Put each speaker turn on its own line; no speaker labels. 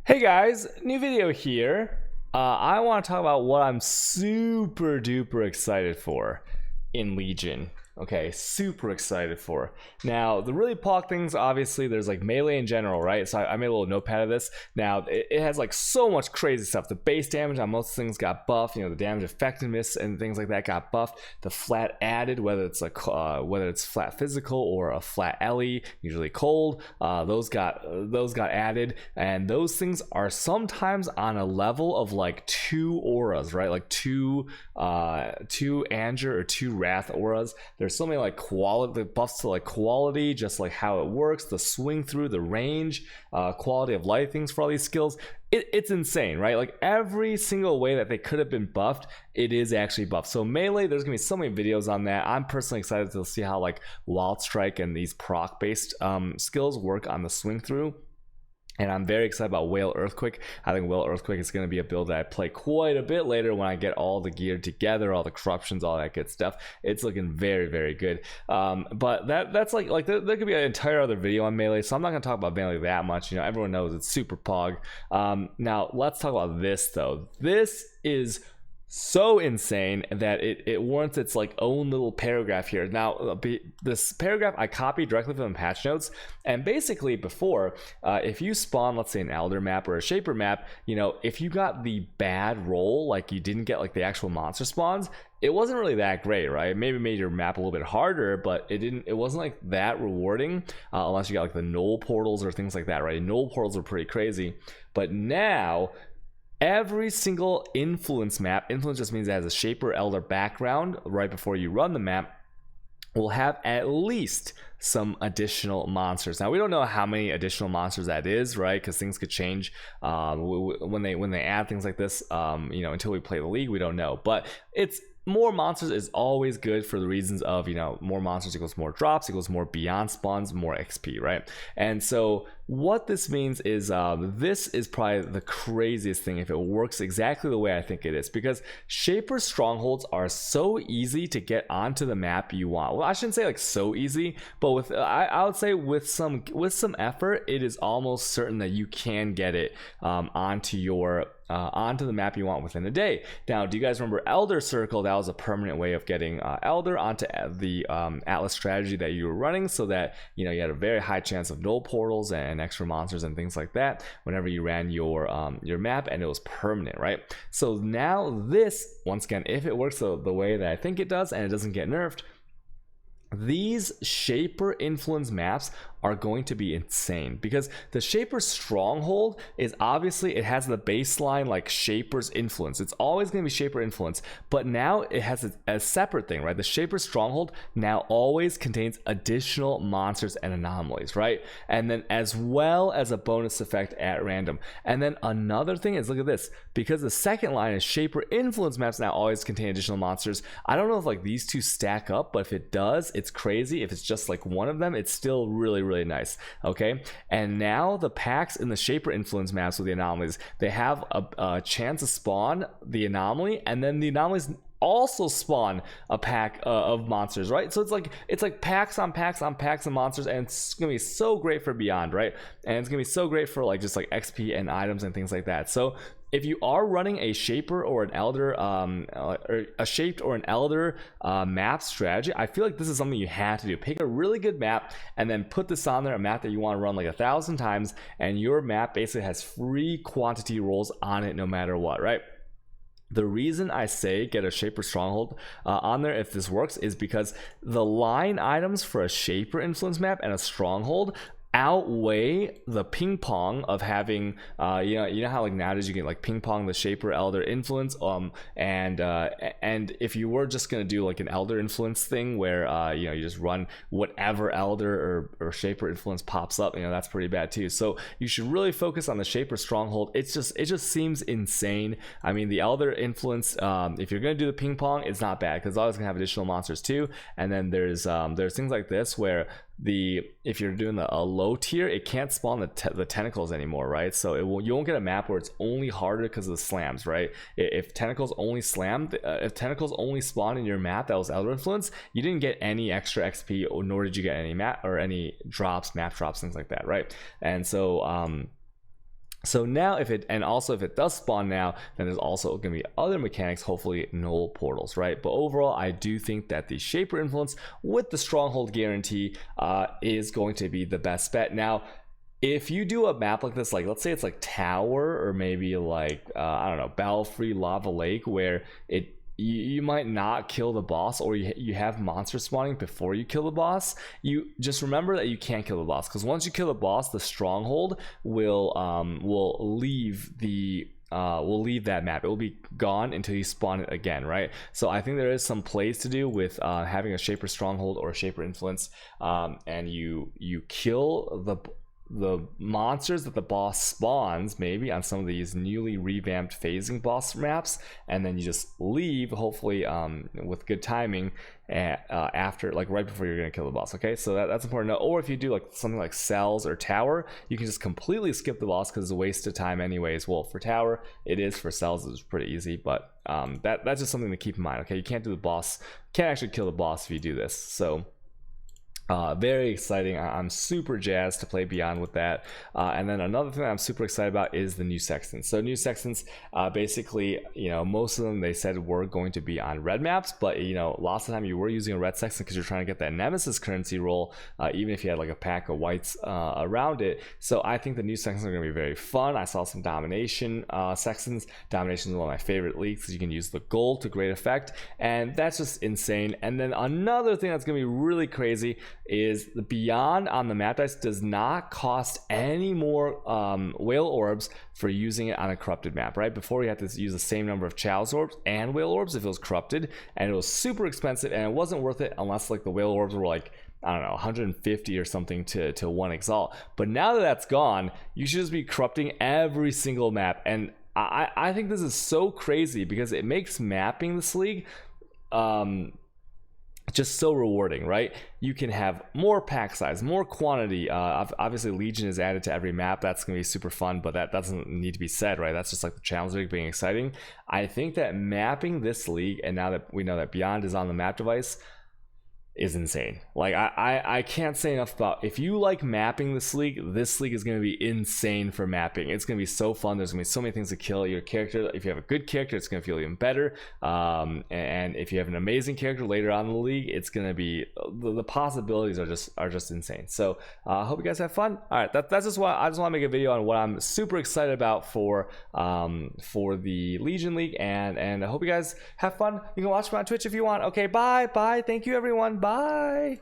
Hey guys, new video here. I want to talk about what I'm super duper excited for in Legion. Okay, super excited for. Now, the really pog things, obviously, there's like melee in general, right? So I made a little notepad of this. Now, it has like so much crazy stuff. The base damage on most things got buffed. You know, the damage effectiveness and things like that got buffed. The flat added, whether it's like whether it's flat physical or a flat LE, usually cold, those got added, and those things are sometimes on a level of like two auras, right? Like two Anger or two Wrath auras. There's so many like quality buffs to like quality, just like how it works, the swing through, the range, quality of life things for all these skills. It's insane, right? Like every single way that they could have been buffed, it is actually buffed. So melee, there's gonna be so many videos on that. I'm personally excited to see how like Wild Strike and these proc based skills work on the swing through. And I'm very excited about Whale Earthquake. I think Whale Earthquake is going to be a build that I play quite a bit later when I get all the gear together, all the corruptions, all that good stuff. It's looking very, very good. But that's like there could be an entire other video on melee, so I'm not going to talk about melee that much. You know, everyone knows it's super pog. Now let's talk about this though. This is so insane that it warrants its like own little paragraph here. Now this paragraph I copied directly from the patch notes, and basically before if you spawn, let's say, an Elder map or a Shaper map, you know, if you got the bad roll, like you didn't get like the actual monster spawns, it wasn't really that great, right? Maybe made your map a little bit harder, but it wasn't like that rewarding, unless you got like the null portals or things like that, right? Null portals are pretty crazy. But now every single influence map, influence just means it has a Shaper Elder background right before you run the map, will have at least some additional monsters. Now we don't know how many additional monsters that is, right? Because things could change when they add things like this. You know, until we play the league, we don't know. But it's more monsters is always good for the reasons of, you know, more monsters equals more drops, equals more beyond spawns, more XP, right? And so what this means is this is probably the craziest thing if it works exactly the way I think it is, because Shaper strongholds are so easy to get onto the map you want. Well, I shouldn't say like so easy, but with I would say with some effort, it is almost certain that you can get it onto the map you want within a day. Now, do you guys remember Elder Circle? That was a permanent way of getting Elder onto the Atlas strategy that you were running, so that, you know, you had a very high chance of null portals and extra monsters and things like that whenever you ran your map, and it was permanent, right? So now this, once again, if it works the way that I think it does and it doesn't get nerfed, these Shaper influence maps are going to be insane, because the Shaper stronghold is obviously, it has the baseline like Shaper's influence. It's always going to be Shaper influence, but now it has a separate thing, right? The Shaper stronghold now always contains additional monsters and anomalies, right? And then as well as a bonus effect at random. And then another thing is, look at this, because the second line is Shaper influence maps now always contain additional monsters. I don't know if like these two stack up, but if it does, it's crazy. If it's just like one of them, it's still really nice. Okay, and now the packs in the Shaper influence maps with the anomalies, they have a chance to spawn the anomaly, and then the anomalies also spawn a pack of monsters, right? So it's like packs on packs on packs of monsters, and it's gonna be so great for Beyond, right? And it's gonna be so great for like just like XP and items and things like that. So if you are running a Shaper or an Elder, or a Shaped or an Elder map strategy, I feel like this is something you have to do. Pick a really good map and then put this on there, a map that you want to run like 1,000 times, and your map basically has free quantity rolls on it no matter what, right? The reason I say get a Shaper stronghold on there if this works is because the line items for a Shaper influence map and a stronghold outweigh the ping pong of having you know how like nowadays you get like ping pong the Shaper Elder influence, and if you were just gonna do like an Elder influence thing where you know, you just run whatever Elder or Shaper influence pops up, you know, that's pretty bad too. So you should really focus on the Shaper stronghold. It just seems insane. I mean, the Elder influence, if you're gonna do the ping pong, it's not bad because it's always gonna have additional monsters too. And then there's things like this where if you're doing a low tier, it can't spawn the tentacles anymore, right? So you won't get a map where it's only harder because of the slams, right? If tentacles only if tentacles only spawn in your map that was Elder influence, you didn't get any extra XP, nor did you get any map or any drops, map drops, things like that, right? And so So now if it does spawn now, then there's also going to be other mechanics, hopefully null portals, right? But overall, I do think that the Shaper Influence with the Stronghold guarantee is going to be the best bet. Now, if you do a map like this, like let's say it's like Tower, or maybe like I don't know, Battle-Free Lava Lake, where you might not kill the boss, or you have monsters spawning before you kill the boss, you just remember that you can't kill the boss, because once you kill the boss, the Stronghold will leave that map. It will be gone until you spawn it again, right? So I think there is some plays to do with having a Shaper Stronghold or a Shaper Influence, and you kill the monsters that the boss spawns maybe on some of these newly revamped phasing boss maps, and then you just leave, hopefully with good timing, after, like right before you're gonna kill the boss. Okay, so that's important to know. Or if you do like something like Cells or Tower, you can just completely skip the boss because it's a waste of time anyways. Well, for Tower it is, for Cells it's pretty easy, but that's just something to keep in mind. Okay, you can't do the boss, can't actually kill the boss if you do this. So very exciting. I'm super jazzed to play Beyond with that. And then another thing that I'm super excited about is the new Sextants. So new Sextants, basically, you know, most of them they said were going to be on red maps, but you know, lots of time you were using a red Sextant because you're trying to get that Nemesis currency roll, even if you had like a pack of whites around it. So I think the new Sextants are going to be very fun. I saw some Domination Sextants. Domination is one of my favorite leagues because you can use the gold to great effect, and that's just insane. And then another thing that's going to be really crazy is the Beyond on the map dice does not cost any more whale orbs for using it on a corrupted map, right? Before you had to use the same number of Chalice orbs and whale orbs if it was corrupted, and it was super expensive, and it wasn't worth it unless like the whale orbs were like, I don't know, 150 or something to one exalt. But now that that's gone, you should just be corrupting every single map. And I think this is so crazy because it makes mapping this league just so rewarding, right? You can have more pack size, more quantity. Obviously Legion is added to every map. That's gonna be super fun, but that doesn't need to be said, right? That's just like the challenge league being exciting. I think that mapping this league, and now that we know that Beyond is on the map device, is insane. Like I can't say enough about, if you like mapping this league is going to be insane for mapping. It's going to be so fun. There's going to be so many things to kill your character. If you have a good character, it's going to feel even better, and if you have an amazing character later on in the league, it's going to be, the possibilities are just insane. So I hope you guys have fun. All right, that's just why I just want to make a video on what I'm super excited about for the Legion League, and I hope you guys have fun. You can watch me on Twitch if you want. Okay, bye, thank you everyone. Bye.